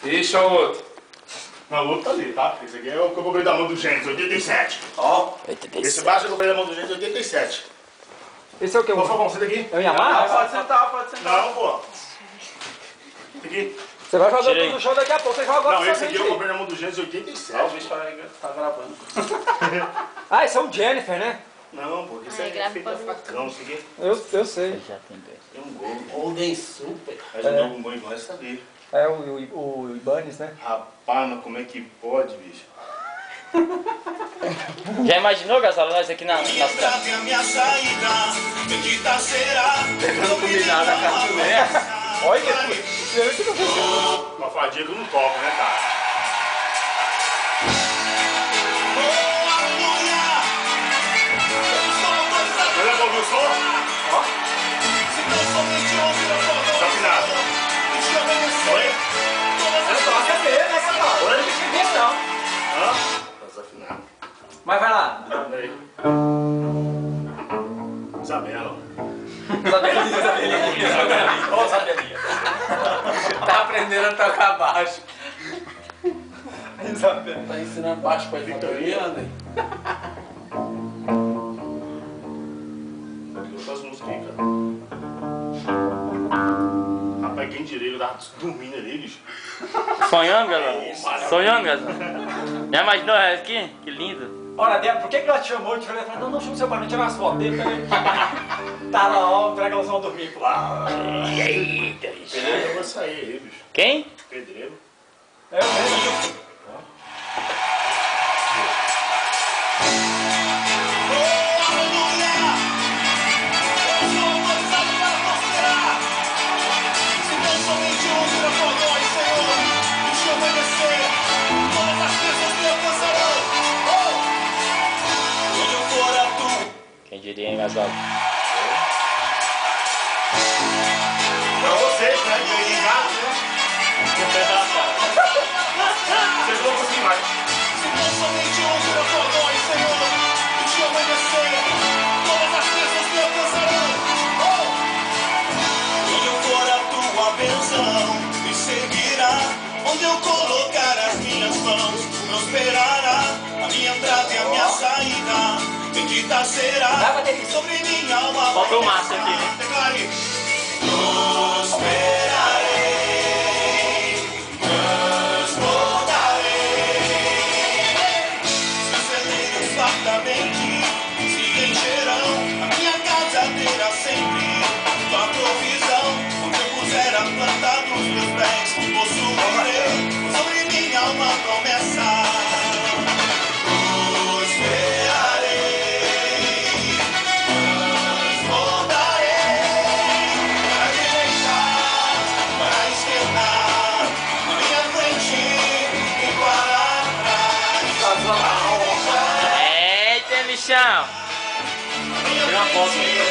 Deixa o outro. Não, o outro tá ali, tá? Esse aqui é o que eu comprei da mão do Gênesis, 87. Ó. 87. Esse baixo eu comprei da mão do Gênesis, 87. Esse é o que? Ô, Falcão, senta aqui. É o Yamaha? Pode sentar, pode sentar. Não, pô. Esse aqui. Você vai jogar tudo no chão daqui a pouco, você joga agora Não, esse aqui somente, eu filho. comprei na mão do Gênesis, 87. Ó, o bicho tá gravando. Ah, esse é o Jennifer, né? Não, pô, esse é feito a facão, isso aqui. Eu sei. Já tem dois. Tem um gol. Golden Super. Mas o meu gol igual essa ali. É o Ibanez, né? Rapaz, mas como é que pode, bicho? Já imaginou, Gasol, nós aqui nas a minha saída, bendita será. Pegando comida da caçulé. Olha que Uma fadinha que eu não toco, né, cara? Mas é pra ouvir o som? Ó. Desafinado. Oi? toca mesmo, né, Gasol? Oi? Não deixa disso, não. Hã? Tá desafinado. Mas vai lá. Aí. Isabela. Isabelinha. Ó, Isabelinha. Tá aprendendo a tocar baixo. Isabela. Tá ensinando baixo pra Vitoriana, hein? Outras músicas aí, cara. Rapaz, quem diria, eu tava dormindo ali, bicho. Sonhando, Gasol? Sonhando, Gasol? Já imaginou aqui? Que lindo. Olha, Débora, por que ela te chamou? Ele falou, não, chama o seu pai, não tirar as fotos dele. Tá lá, ó, pra que elas vão dormir. Eita, bicho. Pedreiro vai sair aí, bicho. Quem? Pedreiro. É o mesmo. Quem diria, hein, Gasol? Pra vocês, né? Que aí em casa, né? Vocês vão conseguir mais. Me seguirá, onde eu colocar as minhas mãos, prosperará a minha entrada e a minha saída. Bendita será sobre minha alma. Faltou o Márcio aqui, né? Declare: prosperarei, transbordarei. Seus celeiros fartamente se encherão, a minha casa terá sempre tua provisão. Era a planta dos meus pés, possuirei sobre minha alma promessa. Prosperarei, transbordarei, para a direita, para a esquerda, na minha frente e para trás. Eita, bichão. Tira uma foto aí.